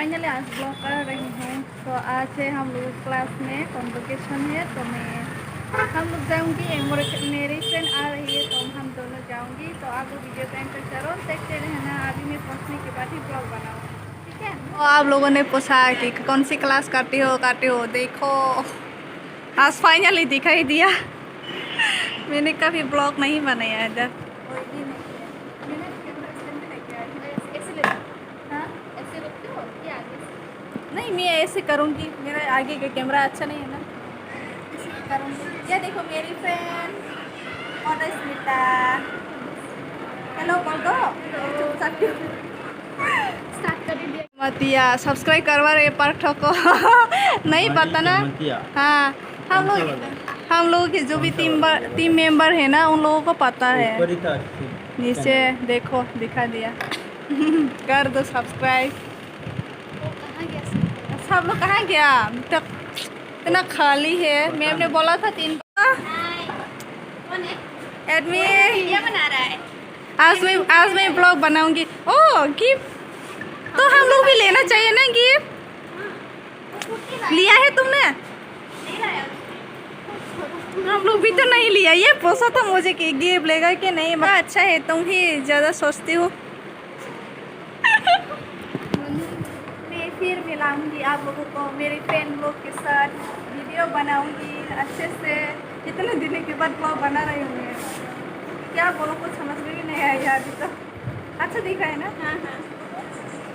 Finally आज blog कर रही हूँ। तो आज है हम लोग क्लास में कॉन्वोकेशन है, तो हम लोग जाऊँगी, मेरी फ्रेंड आ रही है तो हम दोनों जाऊँगी। तो आप लोग वीडियो टाइम पर जरूर देखते रहना। अभी मैं पहुँचने के बाद ही ब्लॉग बनाऊँगी, ठीक है। तो आप लोगों ने पूछा कि कौन सी क्लास करती हो, देखो आज फाइनली दिखाई दिया। मैंने कभी ब्लॉग नहीं बनाया इधर। नहीं, मैं ऐसे करूँगी, मेरा आगे का कैमरा अच्छा नहीं है ना, इसलिए करूँगी। ये देखो मेरी फ्रेंड और स्मिता, हेलो बोल दो। स्टार्ट कर दीजिए। मतिया सब्सक्राइब करवा रहे पर ठोको। नहीं पता ना। हाँ, हम लोग के जो भी टीम मेंबर है ना, उन लोगों को पता है। नीचे देखो दिखा दिया। कर दो सब्सक्राइब। सब लोग कहाँ गया? तक इतना खाली है। मैम ने बोला था 3 एडमी क्या बना रहा है। आज मैं ब्लॉग बनाऊंगी। ओह गिफ्ट तो हम लोग भी लेना चाहिए ना। गिफ्ट लिया है तुमने? हम लोग भी तो नहीं लिया। ये पूछा था मुझे कि गिफ्ट लेगा कि नहीं। अच्छा है, तुम ही ज़्यादा सोचती हो। फिर मिलाऊंगी आप लोगों को मेरे फ्रेंड लोग के साथ, वीडियो बनाऊंगी अच्छे से। इतने दिन के बाद ब्लॉग बना रही हूँ मैं। क्या बोलो, कुछ समझ में भी नहीं आया अभी तो। अच्छा दिखा है ना? हाँ हाँ,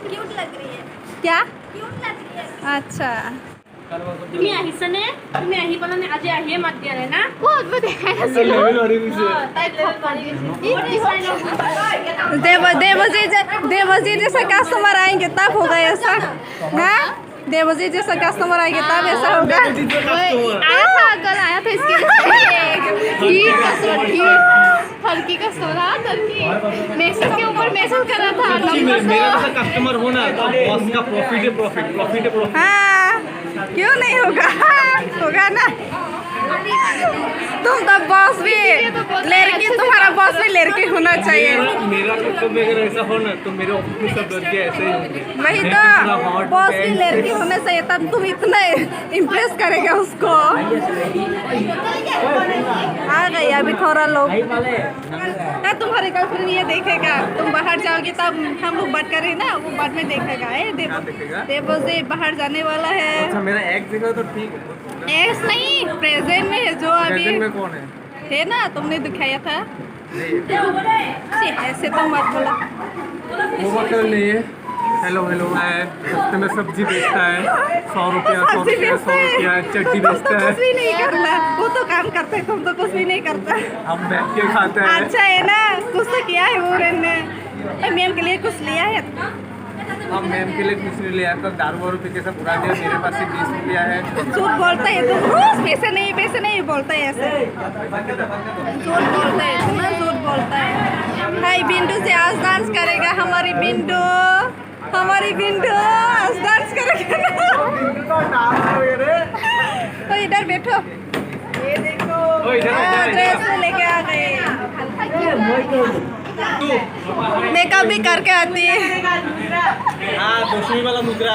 क्यूट लग रही है। क्या क्यूट लग रही है? अच्छा तुम्ही आहिसने तुम्ही आही पण आज आहे माध्य आहे ना बहुत बढ़िया। देवजी जैसा कस्टमर आएंगे तब होगा ऐसा। हाँ, देवजी जैसा कस्टमर आएंगे तब ऐसा होगा। आया था इसके हल्की का सोना टर्की मैसेज के ऊपर मैसेज कर रहा था। मेरा जैसा कस्टमर हो ना तो बॉस का प्रॉफिट है। हाँ, क्यों नहीं होगा? होगा ना। तुम तो बॉस भी लड़की, तुम्हारा बॉस भी लड़की होना चाहिए। मेरा कस्टमर अगर ऐसा हो ना तो मेरे ऑफिस में सब लड़के ऐसे ही होंगे। वही तो, बॉस भी लड़की होना चाहिए, तब तुम इतना इम्प्रेस करेगा उसको। आ गई अभी थोड़ा लोग। तुम्हारे गर्लफ्रेंड ये देखेगा, तुम बाहर जाओगे तब हम लोग बात करें ना, वो बाद में देखेगा। देवजी बाहर जाने वाला है। अच्छा, मेरा एक देखा तो ठीक है। एक्स नहीं, प्रेजेंट में है जो अभी। प्रेजेंट में कौन है ना, तुमने दिखाया था। ऐसे तो मत बोला। वो मतलब नहीं है। हेलो है, तो मैं सब्जी बेचता है 100 रुपया चट्टी बेचता है। कुछ भी नहीं करता, वो तो काम करते, तुम तो कुछ भी नहीं करता। हम बैठ के खाते हैं। अच्छा है ना, कुछ तो किया है वो ने। मैम के लिए कुछ लिया है? हम मैम के लिए कुछ नहीं लिया था, दारू वारू पी के सब उड़ा दिया। मेरे पास से 20 रुपया है। झूठ बोलता है तुम रोज। पैसे नहीं बोलता है ऐसे। झूठ बोलता है, इतना झूठ बोलता है। हाय बिंदु से आज डांस करेगा हमारी बिंदु आज डांस करेगा। तो इधर बैठो। ये देखो ड्रेस लेके आ गए। मेकअप भी करके आती है। हाँ, दूसरी वाला मुद्रा।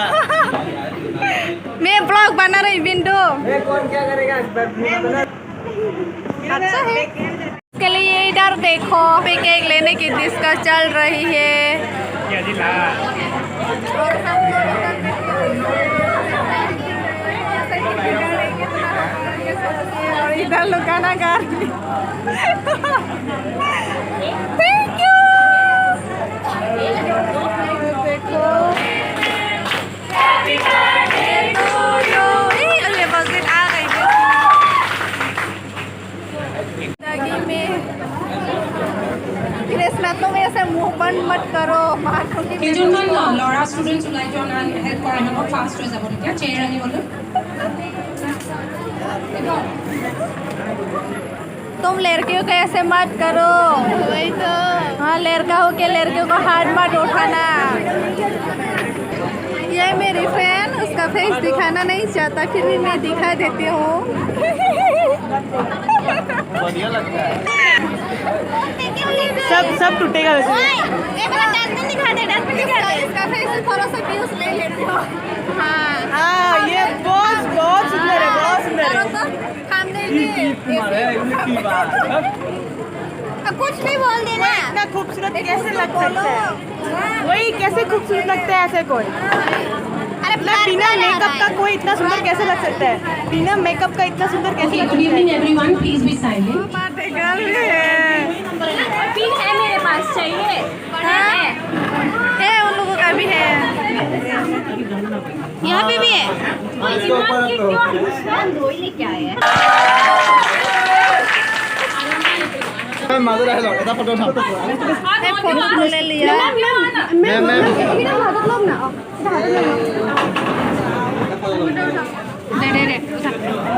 मैं ब्लॉग बना रही बिंदु। कौन क्या करेगा? अच्छा है। इसके लिए इधर देखो, केक लेने की डिस्कस चल रही है। और हम और इधर लोग गाना गा रही। Thank you. देखो आ गई कृष्णा, तुम ऐसे मुंह बंद मत करो। लड़ा स्टूडेंट्स ওলাই যোৱা না হেল্প কৰা হ'ব ফাষ্ট হৈ যাব তেতিয়া চেয়াৰ আনিবলৈ। तुम लड़कियों को ऐसे मत करो। वही तो। हाँ, लड़का हो के लड़कियों को हाथ मत उठाना। ये मेरी फ्रेंड, उसका फेस दिखाना नहीं चाहता, फिर भी मैं दिखा देती हूँ। बढ़िया लगता है। सब टूटेगा वैसे। डस्टबिन दिखा दे, डस्टबिन दिखा दे। इसका फेस थोड़ा सा व्यूज ले लेती हो। हाँ हाँ ये बहुत सुंदर है, बहुत सुंदर है। हमने कुछ नहीं बोल देना। इतना खूबसूरत कैसे लग सकता है? वही कैसे खूबसूरत लगता है ऐसे कोई? अरे बिना मेकअप का कोई इतना सुंदर कैसे लग सकता है? बिना मेकअप का इतना सुंदर कैसे Okay, लग good सकता evening everyone. Please be silent. Pin है मेरे पास, चाहिए? है उन लोगों का भी है। यहाँ पे भी है। फोटो ले लिया। दे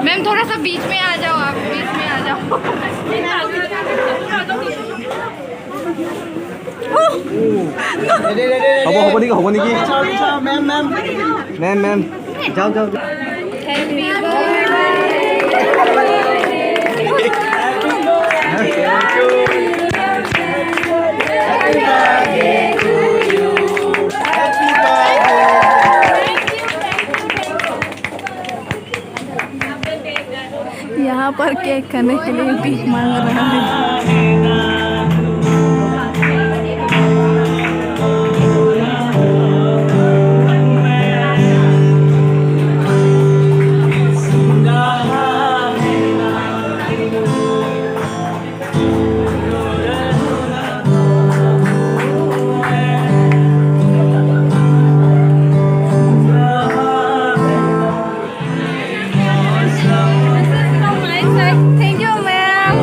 मैम थोड़ा सा बीच में आ जाओ, आप बीच में आ जाओ। হব নেকি, হ'ব নেকি? মেম যাওক যাওক। यहाँ पर केक खाने के लिए भीख मांग रहा है। Thank you, ma'am.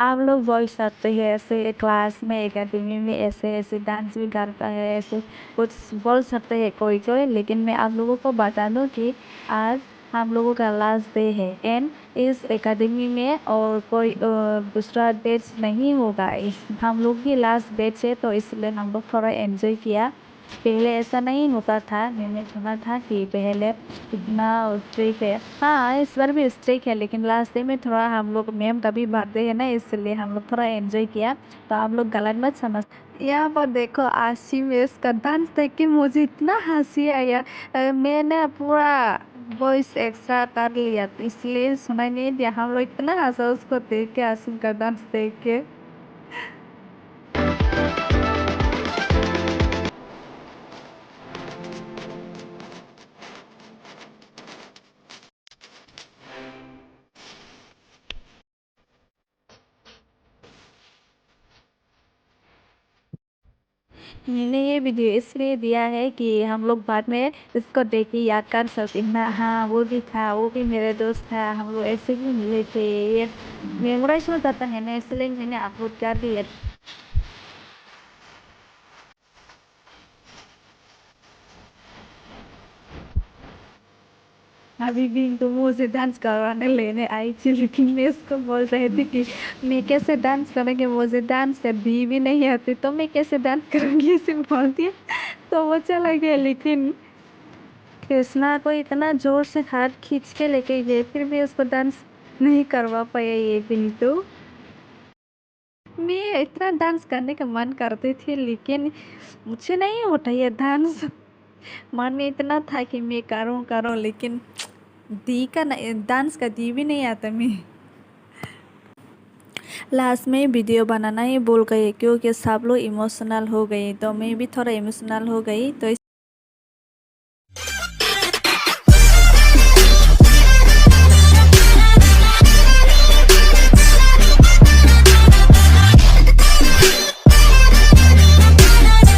आप लोग बोल सकते हैं ऐसे क्लास में एकेडमी में ऐसे ऐसे डांस भी करता है ऐसे कुछ बोल सकते हैं कोई कोई, लेकिन मैं आप लोगों को बता दूं कि आज हम लोगों का लास्ट डे है एंड इस एकेडमी में और कोई दूसरा बैच नहीं होगा। इस हम लोग की लास्ट बैच है तो इसलिए हम लोग थोड़ा एंजॉय किया। पहले ऐसा नहीं होता था, मैंने सुना था कि पहले इतना स्ट्रिक्ट है। हाँ, इस बार भी स्ट्रिक्ट है लेकिन लास्ट डे में थोड़ा हम लोग मैम कभी बढ़ते हैं ना इसलिए हम लोग थोड़ा एंजॉय किया, तो आप लोग गलत मत समझ। यहाँ पर देखो आशी में इसका डांस देख के मुझे इतना हंसी आया। मैंने पूरा वॉइस एक्स्ट्रा कर लिया तो इसलिए सुनाई नहीं दिया। हम लोग इतना हंसा उसको देख के, आशी का डांस देख के। मैंने ये वीडियो इसलिए दिया है कि हम लोग बाद में इसको देख के याद कर सकते हैं ना, हाँ वो भी था, वो भी मेरे दोस्त था, हम लोग ऐसे भी मिले थे। ये मेमोराइज हो जाता है ना इसलिए मैंने अपलोड कर दिया। अभी भी तो मुझे डांस करवाने लेने आई थी लेकिन मैं इसको बोल रही थी कि मैं कैसे डांस करेंगे, मुझे डांस करनी भी नहीं आती तो मैं कैसे डांस करूँगी, ऐसे बोल दिया तो वो चला गया। लेकिन कृष्णा को इतना जोर से हाथ खींच के लेके गए फिर भी उसको डांस नहीं करवा पाया ये बिंदु। मैं इतना डांस करने का मन करती थी लेकिन मुझे नहीं होता ये डांस। मन में इतना था कि मैं करूँ करूँ लेकिन दी का डांस का दी भी नहीं आता मैं। लास्ट में वीडियो बनाना ही भूल गई क्योंकि सब लोग इमोशनल हो गई तो मैं भी थोड़ा इमोशनल हो गई तो